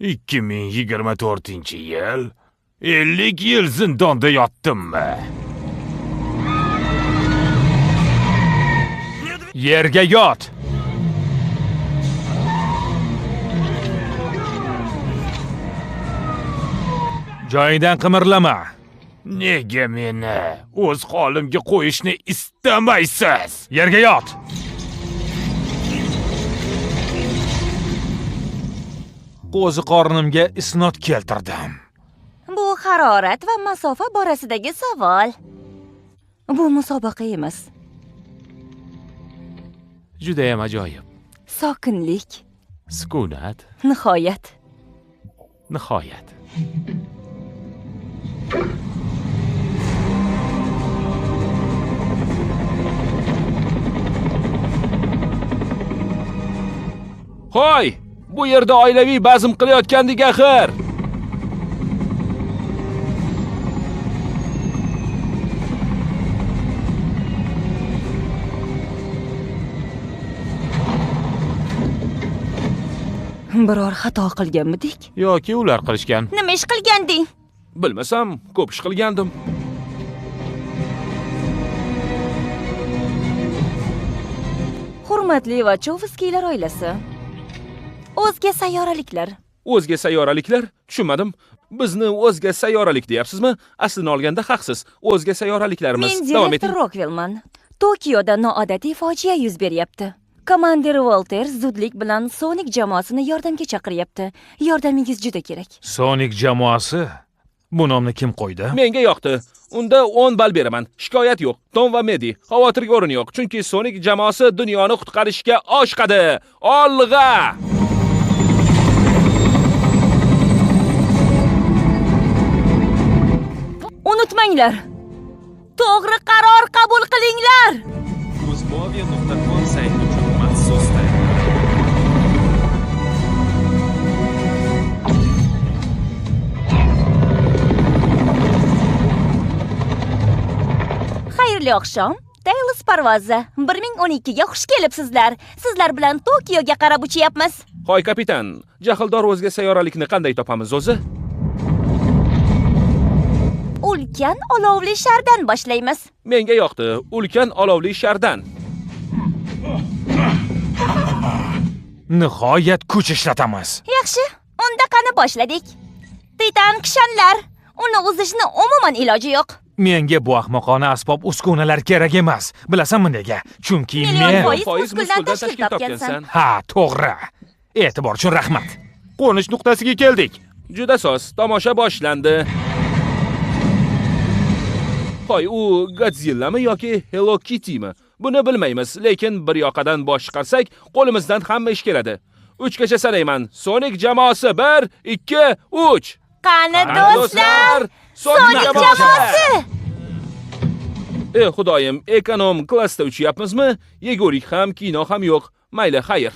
2024-yil 50 yil zindonda yotdimmi? Yerga yot. Joyidan qimirlama. Nega meni o'z holimga qo'yishni istamaysiz? Yerga yot. Qo'zi qornimga isnot keltirdim. Bu harorat va masofa borasidagi savol. Bu musobaqa emas. Judayam ajoyib. Sokinlik. Sukunat. Nihoyat. Nihoyat. Hoy! Bu yerda oilaviy bazm qilayotgandik axir. Biror xato qilganmidik? Yoki ular qilishgan. Nima ish qilganding? Bilmasam, ko'p ish qilgandim. Hurmatli Wachowskilar oilasi. O'zga sayyoraliklar. O'zga sayyoraliklar? Tushunmadim. Bizni o'zga sayyoralik deyapsizmi? Aslini olganda haqsiz. O'zga sayyoraliklarimiz. Men Davom direktor eting. Rockwellman. Tokioda noodatiy fojia yuz beryapti. Komandir Walter zudlik bilan Sonic jamoasini yordamga chaqiryapti. Yordamingiz juda kerak. Sonic jamoasi? Bu nomni kim qo'ydi? Menga yoqdi. Unda 10 ball beraman. Shikoyat yo'q. Tom va Medi, xavotirga o'rin yo'q, chunki Sonic jamoasi dunyoni qutqarishga oshiqadi. Olg'a! Unutmanglar. To'g'ri qaror qabul qilinglar. Uzmovia.com sayti uchun maxsus Xayrli oqshom. Taylor parvozi 1012 ga xush kelibsizlar. Sizlar bilan Tokioga qarab uchyapmiz. Hoy kapitan, jahldor o'zga sayyoralikni qanday topamiz o'zi? Ulkan olovli shardan boshlaymiz. Menga yoqdi. Ulkan olovli shardan. Nihoyat kuch ishlatamiz. Yaxshi, unda qani boshladik. Titan kishanlar. Uni uzishni umuman iloji yo'q. Menga bu ahmoqona asbob uskunalar kerak emas. Bilasanmi nega? Chunki Million men foiz Foiz muskuldan muskuldan tashkil tashkil topgansan. topgansan. Ha, to'g'ri. E'tibor uchun rahmat. Qo'nish nuqtasiga keldik. Juda soz, tomosha boshlandi. Hoy, u Godzillami yoki Hello Kittymi? Buni bilmaymiz, lekin bir yoqadan bosh chiqarsak, qo'limizdan hamma ish keladi. 3 gacha sanayman. Sonic jamoasi 1, 2, 3. Qani do'stlar, Sonic jamoasi! Xudoyim, ekonom klassda uchyapmizmi? Yegulik ham, kino ham yo'q. Mayli, xayr.